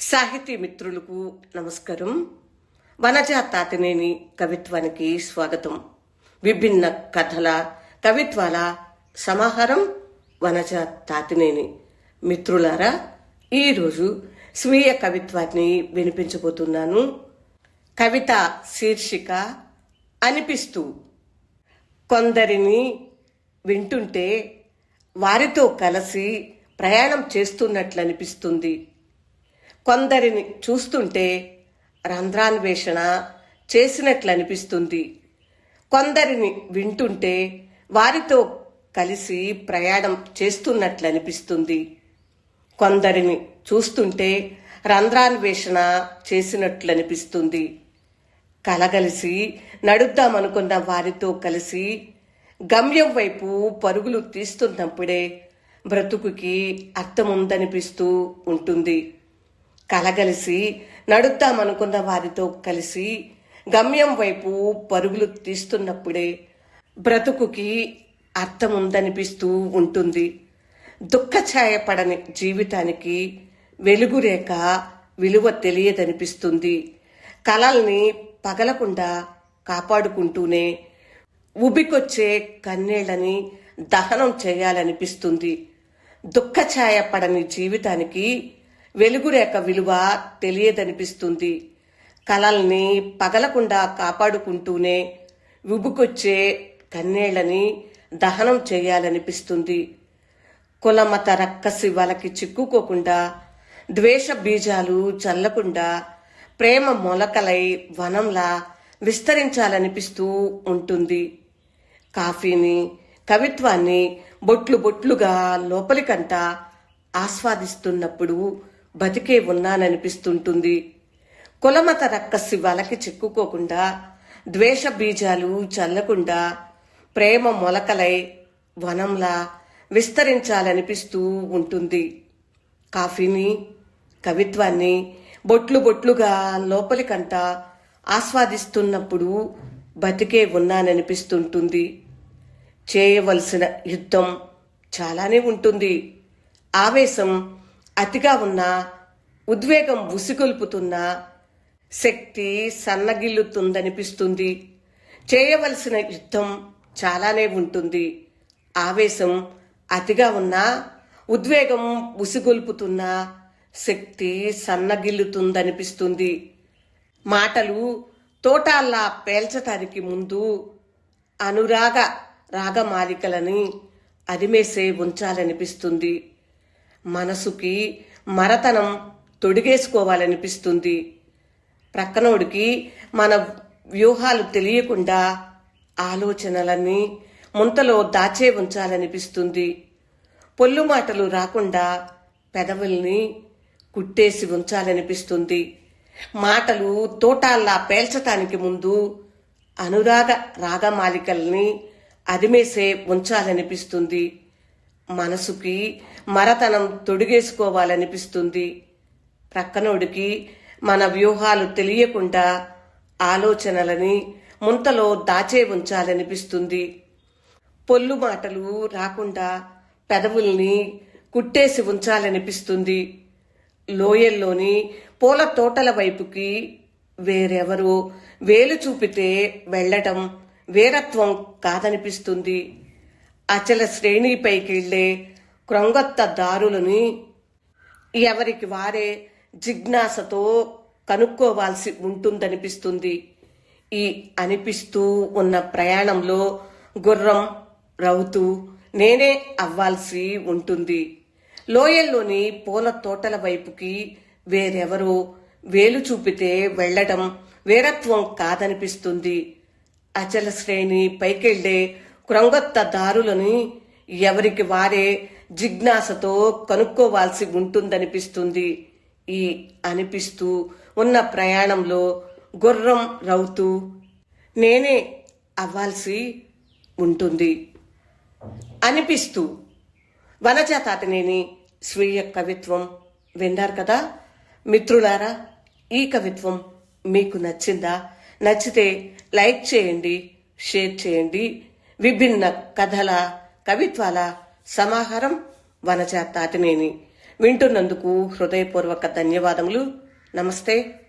సాహితీ మిత్రులకు నమస్కారం. వనజ తాతినేని కవిత్వానికి స్వాగతం. విభిన్న కథల కవిత్వాల సమాహారం వనజ తాతినేని. మిత్రులారా, ఈరోజు స్వీయ కవిత్వాన్ని వినిపించబోతున్నాను. కవిత శీర్షిక అనిపిస్తూ. కొందరిని వింటుంటే వారితో కలిసి ప్రయాణం చేస్తున్నట్లు అనిపిస్తుంది. కొందరిని చూస్తుంటే రంధ్రాన్వేషణ చేసినట్లు అనిపిస్తుంది. కొందరిని వింటుంటే వారితో కలిసి ప్రయాణం చేస్తున్నట్లు అనిపిస్తుంది. కొందరిని చూస్తుంటే రంధ్రాన్వేషణ చేసినట్లు అనిపిస్తుంది. కలగలిసి నడుద్దామనుకున్న వారితో కలిసి గమ్యం వైపు పరుగులు తీస్తున్నప్పుడే బ్రతుకుకి అర్థముందనిపిస్తూ ఉంటుంది. కలగలిసి నడుద్దామనుకున్న వారితో కలిసి గమ్యం వైపు పరుగులు తీస్తున్నప్పుడే బ్రతుకుకి అర్థముందనిపిస్తూ ఉంటుంది. దుఃఖఛాయపడని జీవితానికి వెలుగురేఖ విలువ తెలియదనిపిస్తుంది. కలల్ని పగలకుండా కాపాడుకుంటూనే ఉబికొచ్చే కన్నీళ్లని దహనం చేయాలనిపిస్తుంది. దుఃఖఛాయపడని జీవితానికి వెలుగురేఖ విలువ తెలియదనిపిస్తుంది. కలల్ని పగలకుండా కాపాడుకుంటూనే ఉబుకొచ్చే కన్నీళ్లని దహనం చేయాలనిపిస్తుంది. కులమత రక్కసి వలకి చిక్కుకోకుండా, ద్వేష బీజాలు చల్లకుండా, ప్రేమ మొలకలై వనంలా విస్తరించాలనిపిస్తూ ఉంటుంది. కాఫీని, కవిత్వాన్ని బొట్లు బొట్లుగా లోపలికంటా ఆస్వాదిస్తున్నప్పుడు బతికే ఉన్నాననిపిస్తుంటుంది. కులమత రక్కసి వలకి చిక్కుకోకుండా, ద్వేష బీజాలు చల్లకుండా, ప్రేమ మొలకలై వనంలా విస్తరించాలనిపిస్తూ ఉంటుంది. కాఫీని, కవిత్వాన్ని బొట్లు బొట్లుగా లోపలికంటా ఆస్వాదిస్తున్నప్పుడు బతికే ఉన్నాననిపిస్తుంటుంది. చేయవలసిన యుద్ధం చాలానే ఉంటుంది. ఆవేశం అతిగా ఉన్నా, ఉద్వేగం ఉసిగొల్పుతున్నా శక్తి సన్నగిల్లుతుందనిపిస్తుంది. చేయవలసిన యుద్ధం చాలానే ఉంటుంది. ఆవేశం అతిగా ఉన్నా, ఉద్వేగం ఉసిగొల్పుతున్నా శక్తి సన్నగిల్లుతుందనిపిస్తుంది. మాటలు తోటాల్లా పేల్చటానికి ముందు అనురాగ రాగమాలికలని అదిమేసే ఉంచాలనిపిస్తుంది. మనసుకి మరతనం తొడిగేసుకోవాలనిపిస్తుంది. ప్రక్కనోడికి మన వ్యూహాలు తెలియకుండా ఆలోచనలన్నీ ముంతలో దాచే ఉంచాలనిపిస్తుంది. పొల్లు మాటలు రాకుండా పెదవుల్ని కుట్టేసి ఉంచాలనిపిస్తుంది. మాటలు తోటాల్లా పేల్చటానికి ముందు అనురాగ రాగమాలికల్ని అదిమేసే ఉంచాలనిపిస్తుంది. మనసుకి మరతనం తొడిగేసుకోవాలనిపిస్తుంది. ప్రక్కనోడికి మన వ్యూహాలు తెలియకుండా ఆలోచనలని ముంతలో దాచే ఉంచాలనిపిస్తుంది. పొల్లు మాటలు రాకుండా పెదవుల్ని కుట్టేసి ఉంచాలనిపిస్తుంది. లోయల్లోని పూల తోటల వైపుకి వేరెవరో వేలు చూపితే వెళ్లటం వీరత్వం కాదనిపిస్తుంది. అచల శ్రేణిపైకెళ్లే క్రొంగొత్త దారులని ఎవరికి వారే జిజ్ఞాసతో కనుక్కోవాల్సి ఉంటుందనిపిస్తుంది. ఈ అనిపిస్తూ ఉన్న ప్రయాణంలో గుర్రం రౌతు నేనే అవ్వాల్సి ఉంటుంది. లోయల్లోని పూల తోటల వైపుకి వేరెవరో వేలు చూపితే వెళ్లడం వీరత్వం కాదనిపిస్తుంది. అచల శ్రేణి పైకెళ్లే క్రొంగొత్త దారులని ఎవరికి వారే జిజ్ఞాసతో కనుక్కోవాల్సి ఉంటుందనిపిస్తుంది. ఈ అనిపిస్తూ ఉన్న ప్రయాణంలో గుర్రం రౌతు నేనే అవ్వాల్సి ఉంటుంది. అనిపిస్తూ. వనజ తాతినేని స్వీయ కవిత్వం విన్నారు కదా మిత్రులారా. ఈ కవిత్వం మీకు నచ్చిందా? నచ్చితే లైక్ చేయండి, షేర్ చేయండి. విభిన్న కథల కవిత్వాల సమాహారం వనజ తాతినేని. వింటున్నందుకు హృదయపూర్వక ధన్యవాదములు. నమస్తే.